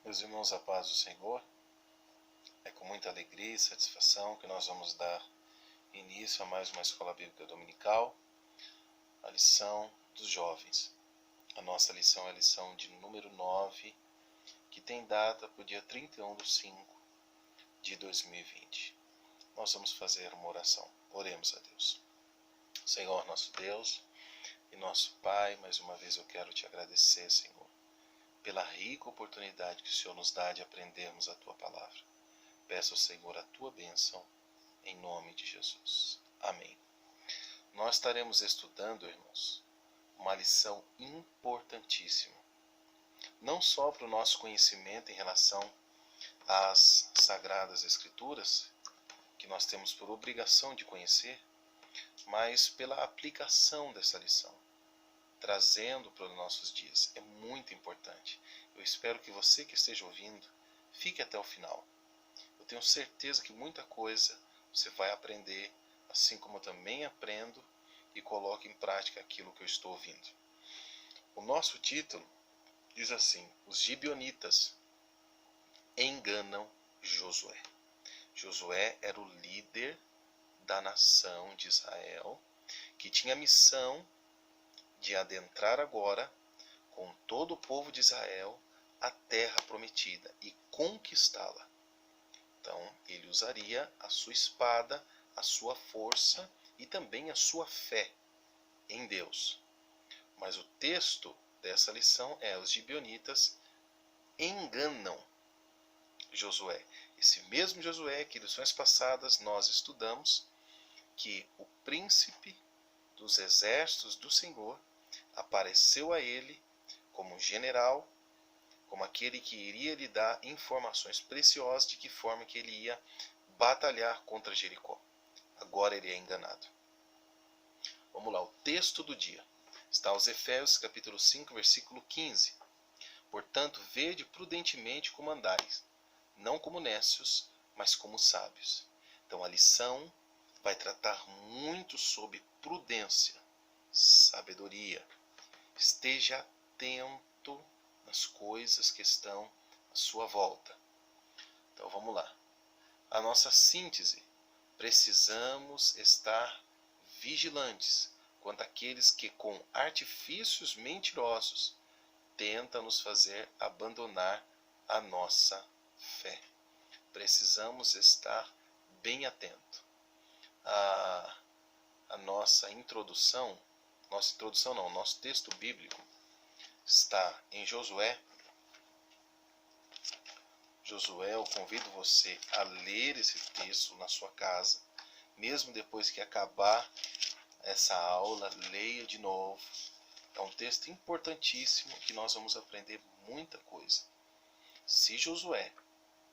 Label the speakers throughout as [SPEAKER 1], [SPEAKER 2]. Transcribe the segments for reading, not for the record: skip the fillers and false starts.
[SPEAKER 1] Meus irmãos, a paz do Senhor, é com muita alegria e satisfação que nós vamos dar início a mais uma Escola Bíblica Dominical, a lição dos jovens. A nossa lição é a lição de número 9, que tem data para o dia 31/5 de 2020. Nós vamos fazer uma oração. Oremos a Deus. Senhor, nosso Deus e nosso Pai, mais uma vez eu quero te agradecer, Senhor, pela rica oportunidade que o Senhor nos dá de aprendermos a Tua Palavra. Peço ao Senhor a Tua bênção, em nome de Jesus. Amém. Nós estaremos estudando, irmãos, uma lição importantíssima. Não só para o nosso conhecimento em relação às Sagradas Escrituras, que nós temos por obrigação de conhecer, mas pela aplicação dessa lição, trazendo para os nossos dias. É muito importante. Eu espero que você que esteja ouvindo, fique até o final. Eu tenho certeza que muita coisa você vai aprender, assim como eu também aprendo e coloco em prática aquilo que eu estou ouvindo. O nosso título diz assim: os gibeonitas enganam Josué. Josué era o líder da nação de Israel, que tinha a missão de adentrar agora, com todo o povo de Israel, a terra prometida e conquistá-la. Então, ele usaria a sua espada, a sua força e também a sua fé em Deus. Mas o texto dessa lição é: os gibeonitas enganam Josué. Esse mesmo Josué que em lições passadas nós estudamos, que o príncipe dos exércitos do Senhor apareceu a ele como general, como aquele que iria lhe dar informações preciosas de que forma que ele ia batalhar contra Jericó. Agora ele é enganado. Vamos lá, o texto do dia está aos Efésios capítulo 5, versículo 15. Portanto, vede prudentemente como andais, não como necios, mas como sábios. Então a lição vai tratar muito sobre prudência, sabedoria. Esteja atento nas coisas que estão à sua volta. Então vamos lá. A nossa síntese: precisamos estar vigilantes quanto àqueles que com artifícios mentirosos tentam nos fazer abandonar a nossa fé. Precisamos estar bem atento. A nossa introdução, nosso texto bíblico está em Josué. Josué, eu convido você a ler esse texto na sua casa, mesmo depois que acabar essa aula, leia de novo. É um texto importantíssimo que nós vamos aprender muita coisa. Se Josué,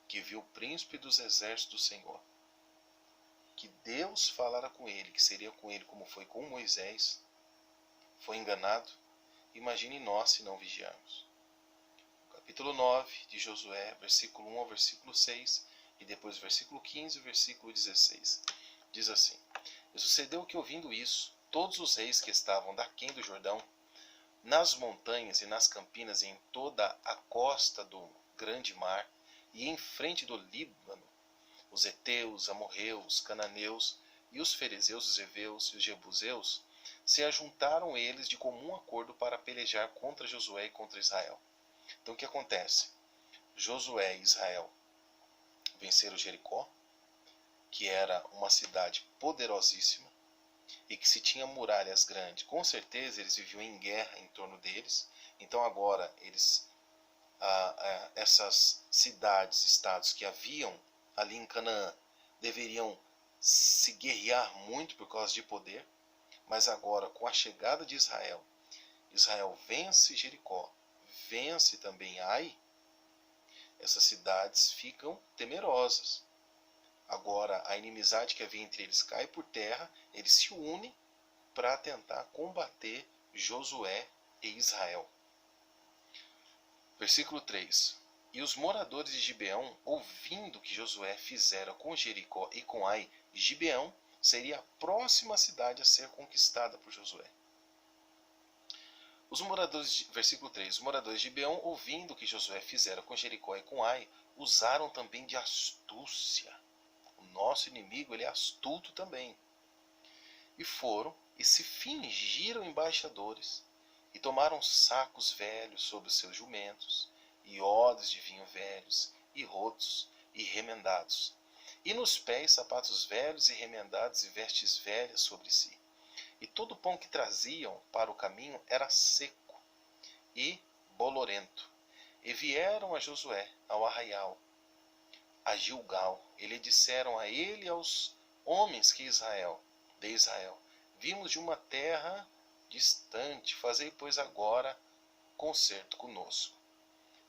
[SPEAKER 1] que viu o príncipe dos exércitos do Senhor, que Deus falara com ele, que seria com ele como foi com Moisés, foi enganado, imagine nós se não vigiarmos. Capítulo 9 de Josué, versículo 1 ao versículo 6, e depois versículo 15 e versículo 16. Diz assim: E sucedeu que, ouvindo isso, todos os reis que estavam daquém do Jordão, nas montanhas e nas campinas e em toda a costa do grande mar, e em frente do Líbano, os heteus, amorreus, cananeus, e os ferezeus, os heveus e os jebuseus, se ajuntaram eles de comum acordo para pelejar contra Josué e contra Israel. Então o que acontece? Josué e Israel venceram Jericó, que era uma cidade poderosíssima e que se tinha muralhas grandes. Com certeza eles viviam em guerra em torno deles. Então agora essas cidades, estados que haviam ali em Canaã, deveriam se guerrear muito por causa de poder. Mas agora, com a chegada de Israel, Israel vence Jericó, vence também Ai, essas cidades ficam temerosas. Agora a inimizade que havia entre eles cai por terra, eles se unem para tentar combater Josué e Israel. Versículo 3. E os moradores de Gibeão, ouvindo que Josué fizera com Jericó e com Ai, Gibeão seria a próxima cidade a ser conquistada por Josué. Versículo 3. Os moradores de Gibeão, ouvindo o que Josué fizera com Jericó e com Ai, usaram também de astúcia. O nosso inimigo, ele é astuto também. E foram e se fingiram embaixadores, e tomaram sacos velhos sobre os seus jumentos, e odres de vinho velhos, e rotos, e remendados, e nos pés sapatos velhos e remendados, e vestes velhas sobre si. E todo o pão que traziam para o caminho era seco e bolorento. E vieram a Josué ao arraial, a Gilgal, e lhe disseram a ele e aos homens de Israel, vimos de uma terra distante, fazei, pois, agora concerto conosco.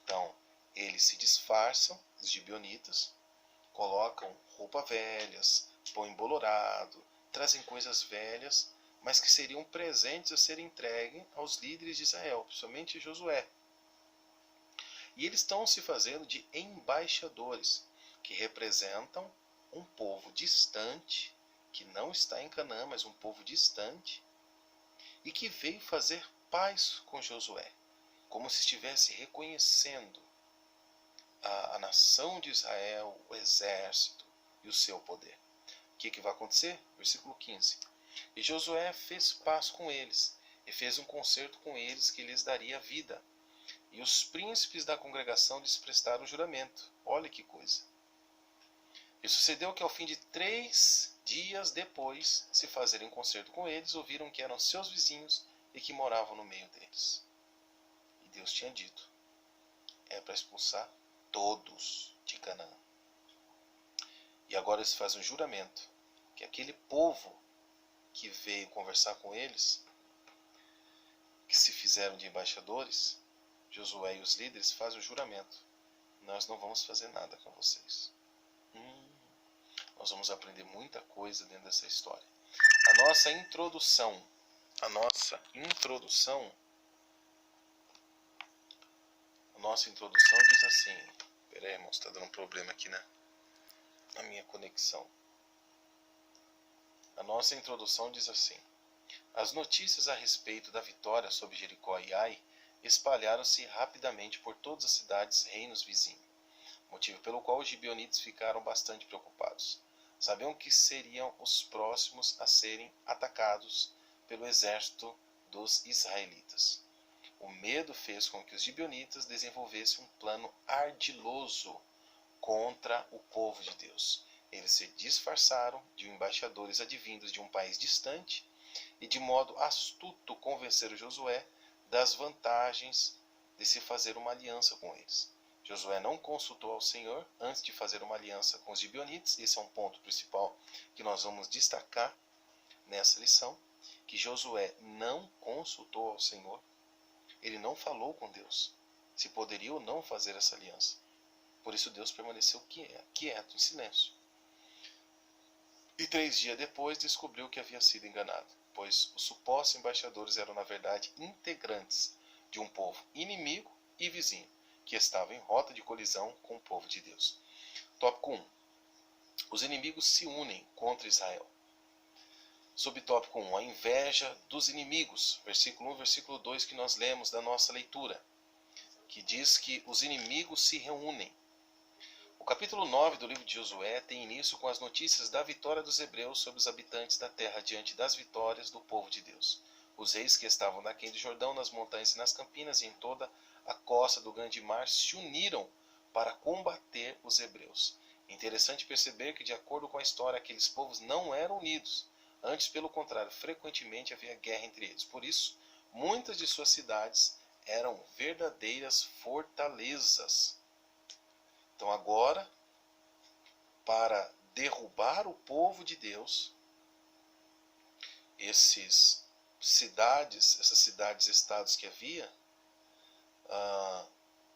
[SPEAKER 1] Então, eles se disfarçam, os gibeonitas, colocam roupas velhas, pão embolorado, trazem coisas velhas, mas que seriam presentes a serem entregues aos líderes de Israel, principalmente Josué. E eles estão se fazendo de embaixadores, que representam um povo distante, que não está em Canaã, mas um povo distante, e que veio fazer paz com Josué, como se estivesse reconhecendo a nação de Israel, o exército e o seu poder. O que vai acontecer? Versículo 15. E Josué fez paz com eles, e fez um concerto com eles que lhes daria vida. E os príncipes da congregação lhes prestaram juramento. Olha que coisa. E sucedeu que ao fim de 3 dias depois se fazerem concerto com eles, ouviram que eram seus vizinhos e que moravam no meio deles. E Deus tinha dito, é para expulsar todos de Canaã. E agora eles fazem um juramento, que aquele povo que veio conversar com eles, que se fizeram de embaixadores, Josué e os líderes fazem o juramento, nós não vamos fazer nada com vocês. Nós vamos aprender muita coisa dentro dessa história. A nossa introdução diz assim, peraí, irmãos, está dando um problema aqui na minha conexão. A nossa introdução diz assim: as notícias a respeito da vitória sobre Jericó e Ai espalharam-se rapidamente por todas as cidades reinos vizinhos, motivo pelo qual os gibeonitas ficaram bastante preocupados. Sabiam que seriam os próximos a serem atacados pelo exército dos israelitas. O medo fez com que os gibeonitas desenvolvessem um plano ardiloso contra o povo de Deus. Eles se disfarçaram de embaixadores advindos de um país distante e de modo astuto convenceram Josué das vantagens de se fazer uma aliança com eles. Josué não consultou ao Senhor antes de fazer uma aliança com os gibeonitas. Esse é um ponto principal que nós vamos destacar nessa lição, que Josué não consultou ao Senhor. Ele não falou com Deus se poderia ou não fazer essa aliança. Por isso Deus permaneceu quieto, em silêncio. E 3 dias depois descobriu que havia sido enganado, pois os supostos embaixadores eram na verdade integrantes de um povo inimigo e vizinho, que estava em rota de colisão com o povo de Deus. Tópico 1. Os inimigos se unem contra Israel. Subtópico 1. A inveja dos inimigos. Versículo 1, versículo 2 que nós lemos da nossa leitura, que diz que os inimigos se reúnem. O capítulo 9 do livro de Josué tem início com as notícias da vitória dos hebreus sobre os habitantes da terra diante das vitórias do povo de Deus. Os reis que estavam naquém do Jordão, nas montanhas e nas campinas e em toda a costa do grande mar se uniram para combater os hebreus. É interessante perceber que, de acordo com a história, aqueles povos não eram unidos. Antes, pelo contrário, frequentemente havia guerra entre eles. Por isso, muitas de suas cidades eram verdadeiras fortalezas. Então agora, para derrubar o povo de Deus, essas cidades-estados que havia,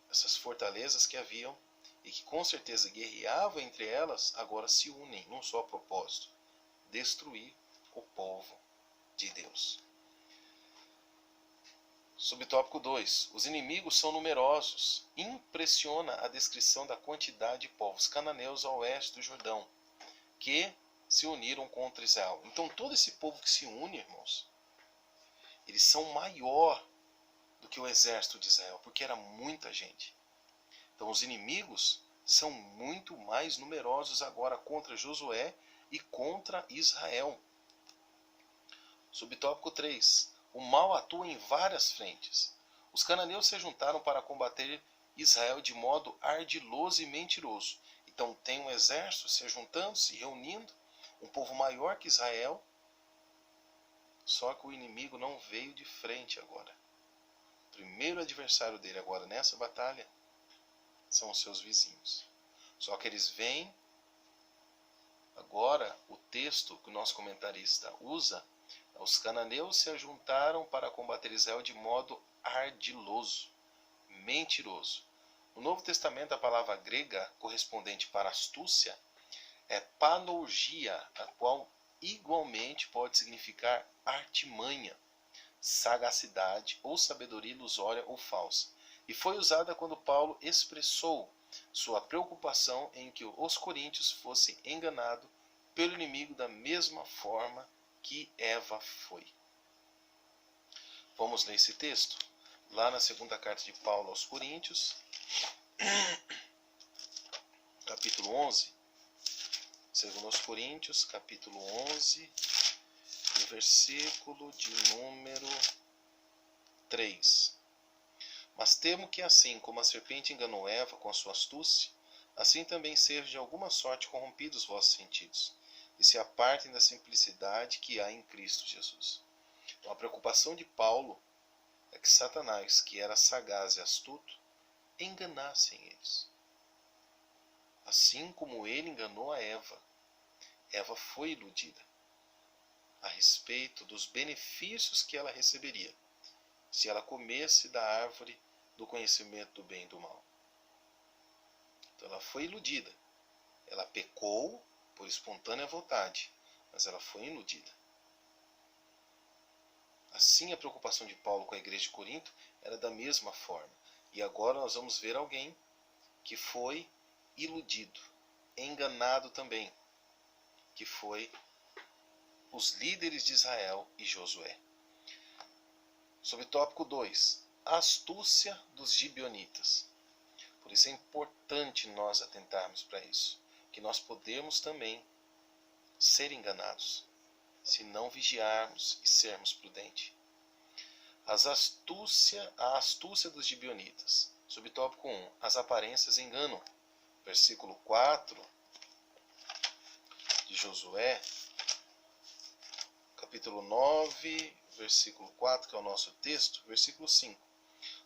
[SPEAKER 1] essas fortalezas que haviam, e que com certeza guerreavam entre elas, agora se unem num só propósito: destruir o povo de Deus. Subtópico 2. Os inimigos são numerosos. Impressiona a descrição da quantidade de povos cananeus ao oeste do Jordão, que se uniram contra Israel. Então todo esse povo que se une, irmãos, eles são maior do que o exército de Israel, porque era muita gente. Então os inimigos são muito mais numerosos agora contra Josué e contra Israel. Subtópico 3. O mal atua em várias frentes. Os cananeus se juntaram para combater Israel de modo ardiloso e mentiroso. Então tem um exército se juntando, se reunindo, um povo maior que Israel, só que o inimigo não veio de frente agora. O primeiro adversário dele agora nessa batalha são os seus vizinhos. Só que eles vêm, agora o texto que o nosso comentarista usa, os cananeus se ajuntaram para combater Israel de modo ardiloso, mentiroso. No Novo Testamento, a palavra grega correspondente para astúcia é panorgia, a qual igualmente pode significar artimanha, sagacidade ou sabedoria ilusória ou falsa. E foi usada quando Paulo expressou sua preocupação em que os coríntios fossem enganados pelo inimigo da mesma forma que Eva foi. Vamos ler esse texto? Lá na segunda carta de Paulo aos Coríntios, capítulo 11. Segundo aos Coríntios, capítulo 11, o versículo de número 3. Mas temo que assim como a serpente enganou Eva com a sua astúcia, assim também sejam de alguma sorte corrompidos vossos sentidos, e se apartem da simplicidade que há em Cristo Jesus. Então, a preocupação de Paulo é que Satanás, que era sagaz e astuto, enganassem eles. Assim como ele enganou a Eva, Eva foi iludida a respeito dos benefícios que ela receberia se ela comesse da árvore do conhecimento do bem e do mal. Então ela foi iludida. Ela pecou por espontânea vontade, mas ela foi iludida. Assim, a preocupação de Paulo com a igreja de Corinto era da mesma forma. E agora nós vamos ver alguém que foi iludido, enganado também, que foi os líderes de Israel e Josué. Subtópico 2. A astúcia dos gibeonitas. Por isso é importante nós atentarmos para isso, que nós podemos também ser enganados, se não vigiarmos e sermos prudentes. A astúcia dos gibeonitas. Subtópico 1. As aparências enganam. Versículo 4 de Josué, capítulo 9, versículo 4, que é o nosso texto, versículo 5.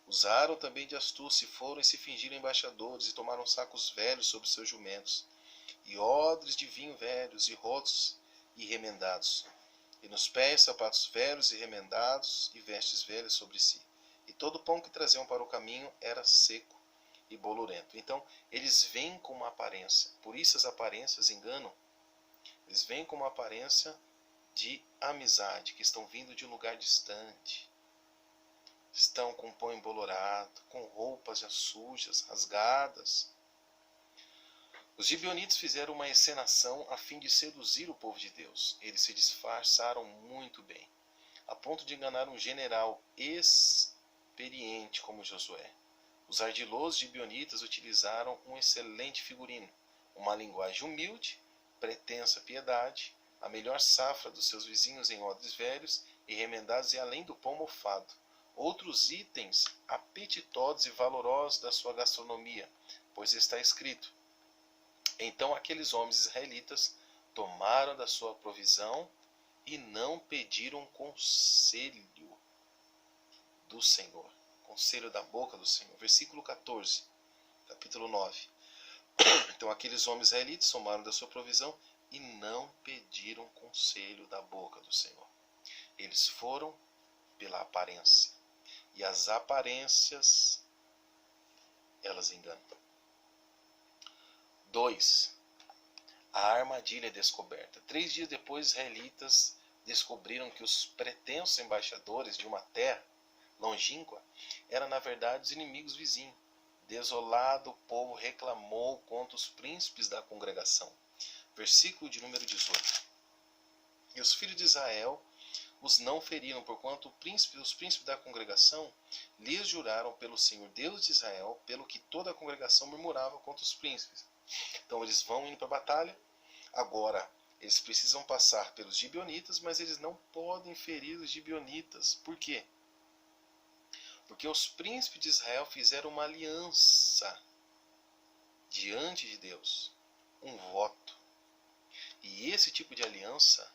[SPEAKER 1] Usaram também de astúcia e foram e se fingiram embaixadores e tomaram sacos velhos sobre seus jumentos, e odres de vinho velhos, e rotos e remendados, e nos pés sapatos velhos e remendados, e vestes velhas sobre si. E todo o pão que traziam para o caminho era seco e bolorento. Então, eles vêm com uma aparência, por isso as aparências enganam. Eles vêm com uma aparência de amizade, que estão vindo de um lugar distante. Estão com pão embolorado, com roupas já sujas, rasgadas. Os gibeonitas fizeram uma encenação a fim de seduzir o povo de Deus. Eles se disfarçaram muito bem, a ponto de enganar um general experiente como Josué. Os ardilosos gibeonitas utilizaram um excelente figurino, uma linguagem humilde, pretensa piedade, a melhor safra dos seus vizinhos em odres velhos e remendados e além do pão mofado. Outros itens apetitosos e valorosos da sua gastronomia, pois está escrito: então aqueles homens israelitas tomaram da sua provisão e não pediram conselho do Senhor, conselho da boca do Senhor. Versículo 14, capítulo 9. Então aqueles homens israelitas tomaram da sua provisão e não pediram conselho da boca do Senhor. Eles foram pela aparência. E as aparências, elas enganam. 2. A armadilha é descoberta. 3 dias depois, os israelitas descobriram que os pretensos embaixadores de uma terra longínqua eram, na verdade, os inimigos vizinhos. Desolado, o povo reclamou contra os príncipes da congregação. Versículo de número 18. E os filhos de Israel os não feriram, porquanto os príncipes da congregação lhes juraram pelo Senhor Deus de Israel, pelo que toda a congregação murmurava contra os príncipes. Então eles vão indo para a batalha. Agora eles precisam passar pelos gibeonitas, mas eles não podem ferir os gibeonitas. Por quê? Porque os príncipes de Israel fizeram uma aliança diante de Deus, um voto. E esse tipo de aliança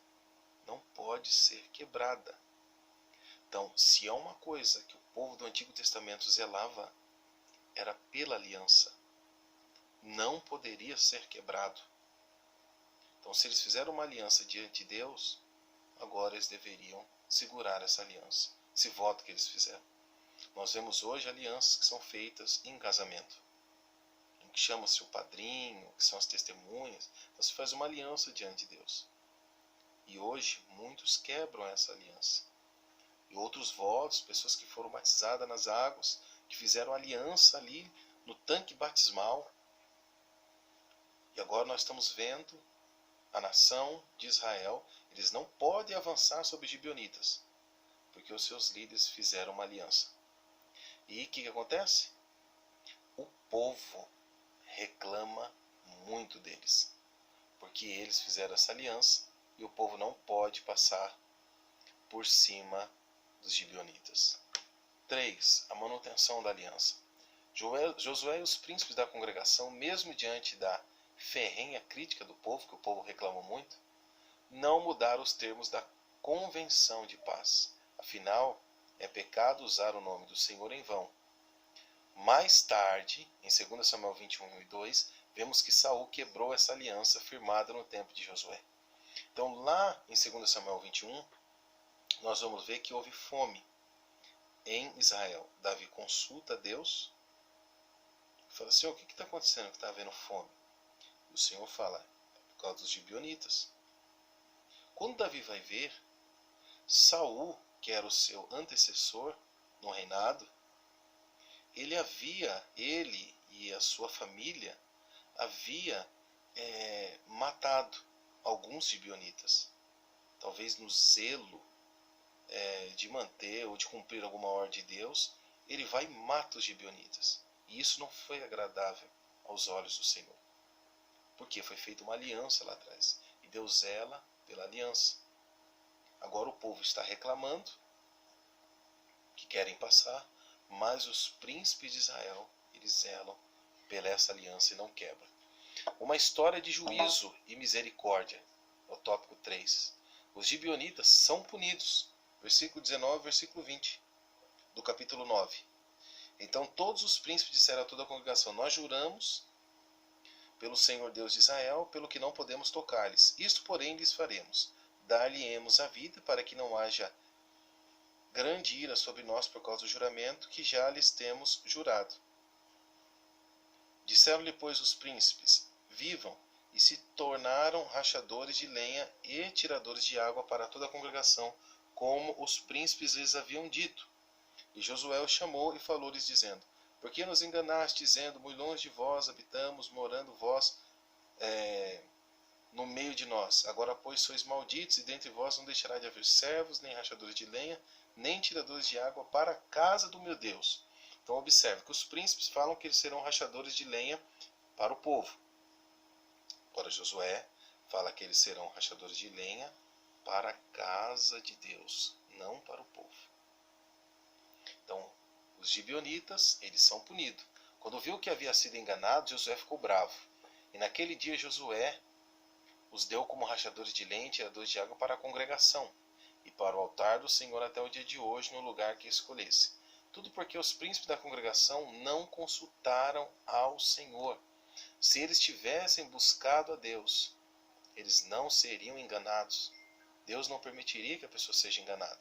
[SPEAKER 1] não pode ser quebrada. Então, se há uma coisa que o povo do Antigo Testamento zelava, era pela aliança. Não poderia ser quebrado. Então, se eles fizeram uma aliança diante de Deus, agora eles deveriam segurar essa aliança, esse voto que eles fizeram. Nós vemos hoje alianças que são feitas em casamento, em que chama-se o padrinho, que são as testemunhas. Então se faz uma aliança diante de Deus. E hoje muitos quebram essa aliança. E outros votos, pessoas que foram batizadas nas águas, que fizeram aliança ali no tanque batismal. E agora nós estamos vendo a nação de Israel, eles não podem avançar sobre os gibeonitas, porque os seus líderes fizeram uma aliança. E o que acontece? O povo reclama muito deles, porque eles fizeram essa aliança e o povo não pode passar por cima dos gibeonitas. 3. A manutenção da aliança. Josué e os príncipes da congregação, mesmo diante da ferrenha crítica do povo, que o povo reclamou muito, não mudaram os termos da convenção de paz. Afinal, é pecado usar o nome do Senhor em vão. Mais tarde, em 2 Samuel 21 e 2, vemos que Saul quebrou essa aliança firmada no tempo de Josué. Então, lá em 2 Samuel 21, nós vamos ver que houve fome em Israel. Davi consulta a Deus e fala: Senhor, o que está acontecendo que está havendo fome? E o Senhor fala: é por causa dos gibeonitas. Quando Davi vai ver, Saul, que era o seu antecessor no reinado, ele e a sua família havia matado alguns gibeonitas. Talvez no zelo de manter ou de cumprir alguma ordem de Deus, ele vai e mata os gibeonitas. E isso não foi agradável aos olhos do Senhor, porque foi feita uma aliança lá atrás, e Deus zela pela aliança. Agora o povo está reclamando que querem passar, mas os príncipes de Israel, eles zelam pela essa aliança e não quebram. Uma história de juízo e misericórdia, é o tópico 3. Os gibeonitas são punidos, versículo 19, versículo 20, do capítulo 9. Então todos os príncipes disseram a toda a congregação: nós juramos pelo Senhor Deus de Israel, pelo que não podemos tocar-lhes. Isto, porém, lhes faremos: dar-lhe-emos a vida, para que não haja grande ira sobre nós por causa do juramento que já lhes temos jurado. Disseram-lhe, pois, os príncipes: vivam, e se tornaram rachadores de lenha e tiradores de água para toda a congregação, como os príncipes lhes haviam dito. E Josué os chamou e falou-lhes, dizendo: por que nos enganaste, dizendo: muito longe de vós habitamos, morando vós no meio de nós? Agora, pois, sois malditos, e dentre vós não deixará de haver servos, nem rachadores de lenha, nem tiradores de água para a casa do meu Deus. Então observe que os príncipes falam que eles serão rachadores de lenha para o povo. Agora Josué fala que eles serão rachadores de lenha para a casa de Deus, não para o povo. Então, os gibeonitas, eles são punidos. Quando viu que havia sido enganado, Josué ficou bravo. E naquele dia Josué os deu como rachadores de lenha e tiradores de água para a congregação, e para o altar do Senhor até o dia de hoje, no lugar que escolhesse. Tudo porque os príncipes da congregação não consultaram ao Senhor. Se eles tivessem buscado a Deus, eles não seriam enganados. Deus não permitiria que a pessoa seja enganada.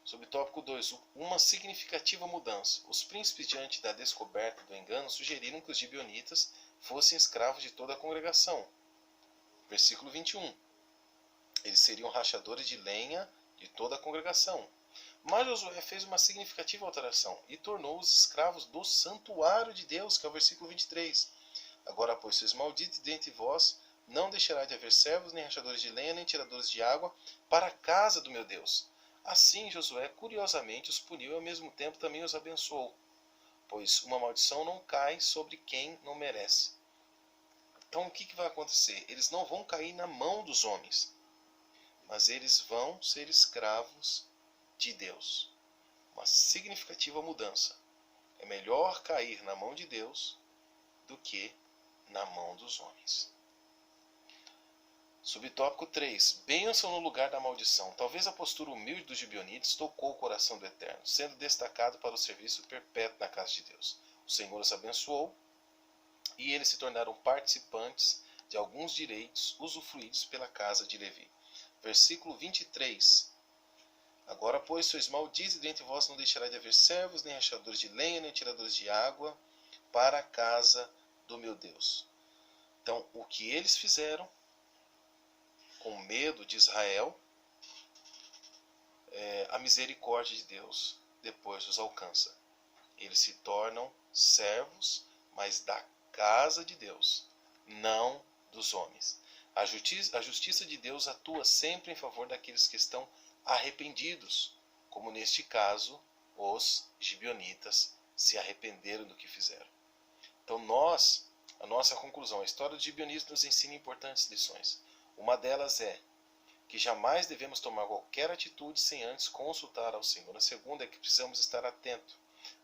[SPEAKER 1] Sobre o tópico 2, uma significativa mudança. Os príncipes, diante da descoberta do engano, sugeriram que os gibeonitas fossem escravos de toda a congregação. Versículo 21. Eles seriam rachadores de lenha de toda a congregação. Mas Josué fez uma significativa alteração e tornou-os escravos do santuário de Deus, que é o versículo 23. Agora, pois, sois malditos dentre vós, não deixará de haver servos, nem rachadores de lenha, nem tiradores de água para a casa do meu Deus. Assim Josué curiosamente os puniu e ao mesmo tempo também os abençoou, pois uma maldição não cai sobre quem não merece. Então o que vai acontecer? Eles não vão cair na mão dos homens, mas eles vão ser escravos de Deus. Uma significativa mudança. É melhor cair na mão de Deus do que na mão dos homens. Subtópico 3. Bênção no lugar da maldição. Talvez a postura humilde dos gibeonitas tocou o coração do Eterno, sendo destacado para o serviço perpétuo na casa de Deus. O Senhor os abençoou e eles se tornaram participantes de alguns direitos usufruídos pela casa de Levi. Versículo 23. Agora, pois, sois malditos, e dentre vós não deixará de haver servos, nem rachadores de lenha, nem tiradores de água, para a casa do meu Deus. Então, o que eles fizeram, com medo de Israel, a misericórdia de Deus depois os alcança. Eles se tornam servos, mas da casa de Deus, não dos homens. A justiça de Deus atua sempre em favor daqueles que estão arrependidos, como neste caso os gibeonitas se arrependeram do que fizeram. Então a nossa conclusão, a história dos gibeonitas nos ensina importantes lições. Uma delas é que jamais devemos tomar qualquer atitude sem antes consultar ao Senhor. A segunda é que precisamos estar atentos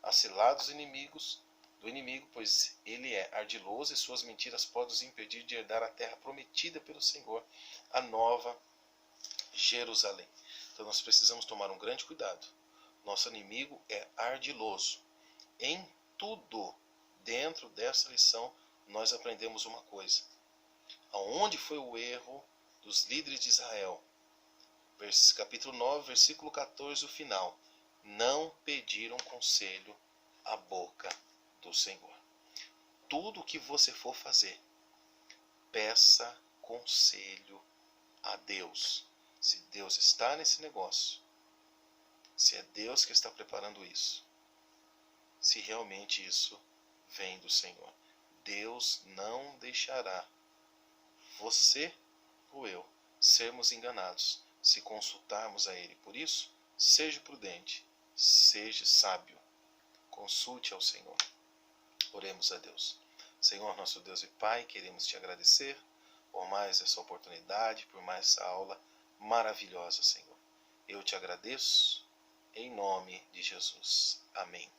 [SPEAKER 1] às ciladas do inimigo, pois ele é ardiloso e suas mentiras podem nos impedir de herdar a terra prometida pelo Senhor, a nova Jerusalém. Então nós precisamos tomar um grande cuidado. Nosso inimigo é ardiloso. Em tudo, dentro dessa lição, nós aprendemos uma coisa. Aonde foi o erro dos líderes de Israel? Capítulo 9, versículo 14, o final. Não pediram conselho à boca do Senhor. Tudo o que você for fazer, peça conselho a Deus. Se Deus está nesse negócio, se é Deus que está preparando isso, se realmente isso vem do Senhor. Deus não deixará você ou eu sermos enganados se consultarmos a Ele. Por isso, seja prudente, seja sábio, consulte ao Senhor. Oremos a Deus. Senhor, nosso Deus e Pai, queremos te agradecer por mais essa oportunidade, por mais essa aula maravilhosa, Senhor. Eu te agradeço em nome de Jesus. Amém.